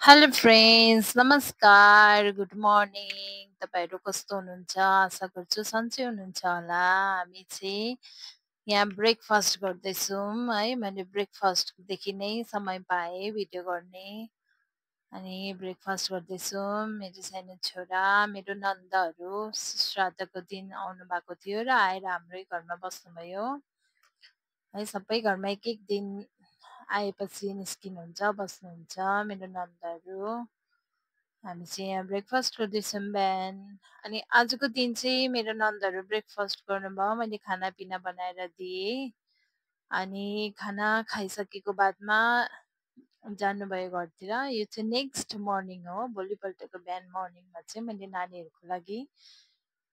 Hello friends, नमस्कार, good morning. तपाईँहरू कस्तो हुनुहुन्छ? आशा गर्छु सन्चै हुनुहुन्छ होला। हामी चाहिँ यहाँ ब्रेकफास्ट गर्दैछौँ है। मैले ब्रेकफास्टदेखि नै समय पाएँ भिडियो गर्ने। अनि ब्रेकफास्ट गर्दैछौँ। मेरो सानो छोरा, मेरो नन्दहरू श्राद्धको दिन आउनुभएको थियो र आएर हाम्रै घरमा बस्नुभयो। है सबै घरमा एक दिन आएपछि निस्किनुहुन्छ, बस्नुहुन्छ मेरो नन्दहरू। हामी चाहिँ यहाँ ब्रेकफास्ट गर्दैछौँ बिहान। अनि आजको दिन चाहिँ मेरो नन्दहरू ब्रेकफास्ट गर्नुभयो, मैले खानापिना बनाएर दिएँ। अनि खाना खाइसकेको बादमा जानुभयो घरतिर। यो चाहिँ नेक्स्ट मर्निङ हो, भोलिपल्टको बिहान मर्निङमा चाहिँ मैले नानीहरूको लागि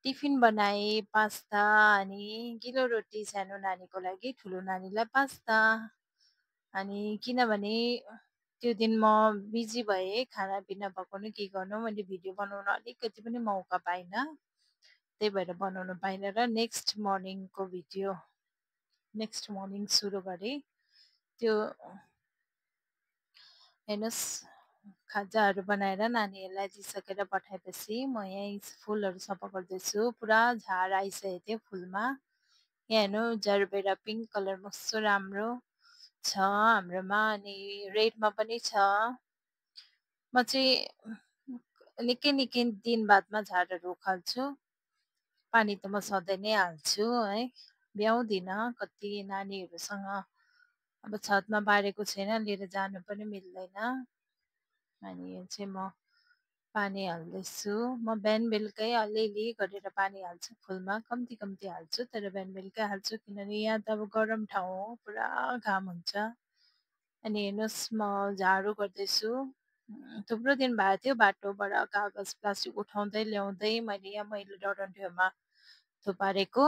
टिफिन बनाएँ, पास्ता अनि गिलो रोटी, सानो नानीको लागि, ठुलो नानीलाई पास्ता। अनि किनभने त्यो दिन म बिजी भएँ, खानापिना पकाउनु के गर्नु, मैले भिडियो बनाउन अलिकति पनि मौका पाइनँ। त्यही भएर बनाउनु पाइनँ र नेक्स्ट मर्निङ सुरु गरेँ। त्यो हेर्नुहोस्, खाजाहरू बनाएर नानीहरूलाई दिइसकेर पठाएपछि म यहीँ फुलहरू सफा गर्दैछु। पुरा झार आइसकेको थियो फुलमा। यहाँ हेर्नु, जरबेरा पिङ्क कलर कस्तो राम्रो छ हाम्रोमा, अनि रेडमा पनि छ। म चाहिँ निकै दिन बादमा झारहरू उखाल्छु। पानी त म सधैँ नै हाल्छु है, भ्याउँदिनँ। कति नानीहरूसँग अब छतमा बारेको छैन, लिएर जानु पनि मिल्दैन। अनि यो चाहिँ म पानी हाल्दैछु। म बिहान बेलुकै अलिअलि गरेर पानी हाल्छु फुलमा, कम्ती हाल्छु, तर बिहान बेलुकै हाल्छु किनभने यहाँ त अब गरम ठाउँ हो, पुरा घाम हुन्छ। अनि हेर्नुहोस्, म झाडु गर्दैछु। थुप्रो दिन भएको थियो, बाटोबाट कागज प्लास्टिक उठाउँदै ल्याउँदै मैले यहाँ मैला डरन्ठ्योमा थुपारेको।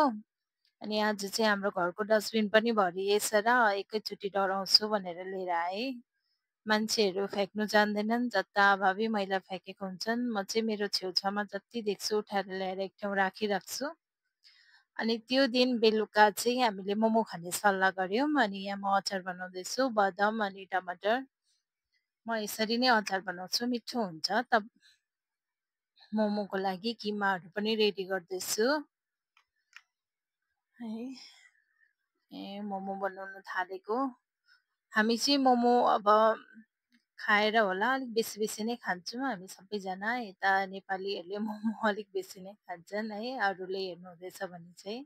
अनि आज चाहिँ हाम्रो घरको डस्टबिन पनि भरिएछ र एकैचोटि डराउँछु भनेर लिएर आएँ। मान्छेहरू फ्याँक्नु जान्दैनन्, जताभावी मैला फ्याँकेको हुन्छन्। म चाहिँ मेरो छेउछाउमा जति देख्छु उठाएर ल्याएर एक ठाउँ राखिराख्छु। अनि त्यो दिन बेलुका चाहिँ हामीले मोमो खाने सल्लाह गऱ्यौँ। अनि यहाँ म अचार बनाउँदैछु, बदाम अनि टमाटर। म यसरी नै अचार बनाउँछु, मिठो हुन्छ। मोमोको लागि किमाहरू पनि रेडी गर्दैछु है। मोमो बनाउन थालेको। हामी चाहिँ मोमो अब खाएर होला अलिक बेसी नै खान्छौँ हामी सबैजना। यता नेपालीहरूले मोमो अलिक बेसी नै खान्छन् है, अरूले हेर्नुहुँदैछ भने चाहिँ।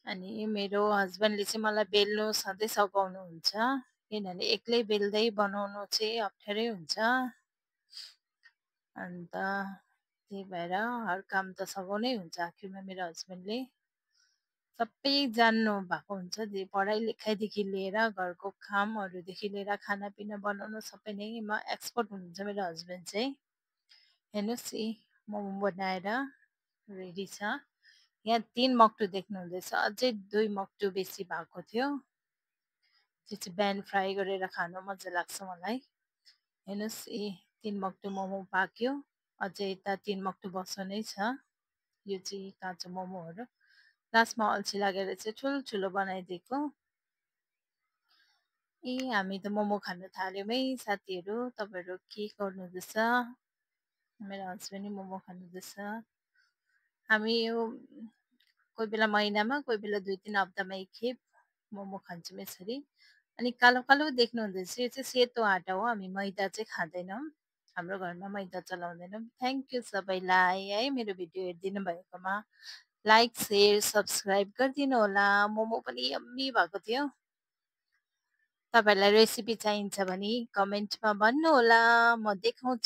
अनि मेरो हस्बेन्डले चाहिँ मलाई बेल्नु सधैँ सघाउनुहुन्छ, किनभने एक्लै बेल्दै बनाउनु चाहिँ अप्ठ्यारै हुन्छ। अन्त त्यही भएर हर काम त सघाउनै हुन्छ आखिरमा। मेरो हस्बेन्डले सबै जान्नु भएको हुन्छ, पढाइ लेखाइदेखि लिएर घरको कामहरूदेखि लिएर खानापिना बनाउनु सबै नैमा एक्सपर्ट हुनुहुन्छ मेरो हस्बेन्ड चाहिँ। हेर्नुहोस्, मोमो बनाएर रेडी छ। यहाँ 3 मक्टु देख्नुहुँदैछ, अझै 2 मक्टु बेसी भएको थियो। त्यो चाहिँ बिहान फ्राई गरेर खानु मजा लाग्छ मलाई। हेर्नुहोस्, 3 मक्टु मोमो पाक्यो। अझै यता 3 मक्टु बस्नु नै छ। यो चाहिँ काँचो मोमोहरू लास्टमा अल्छी लागेर चाहिँ ठुल्ठुलो बनाइदिएको। हामी त मोमो खान थाल्यौँ है साथीहरू। तपाईँहरू के गर्नुहुँदैछ? मेरो हस्बेन्ड मोमो खानुहुँदैछ। हामी यो कोही बेला महिनामा, कोही बेला 2-3 हप्तामा एकखेप मोमो खान्छौँ यसरी। अनि कालो देख्नुहुँदैछ, यो चाहिँ सेतो आटा हो, हामी मैदा चाहिँ खाँदैनौँ। हाम्रो घरमा मैदा चलाउँदैनौँ। थ्याङ्क यू सबैलाई है, मेरो भिडियो हेरिदिनु भएकोमा। लाइक, सेयर, सब्सक्राइब गरिदिनु होला। मोमो पनि यम्मी भएको थियो। तपाईँलाई रेसिपी चाहिन्छ भने कमेन्टमा भन्नुहोला, म देखाउँछु।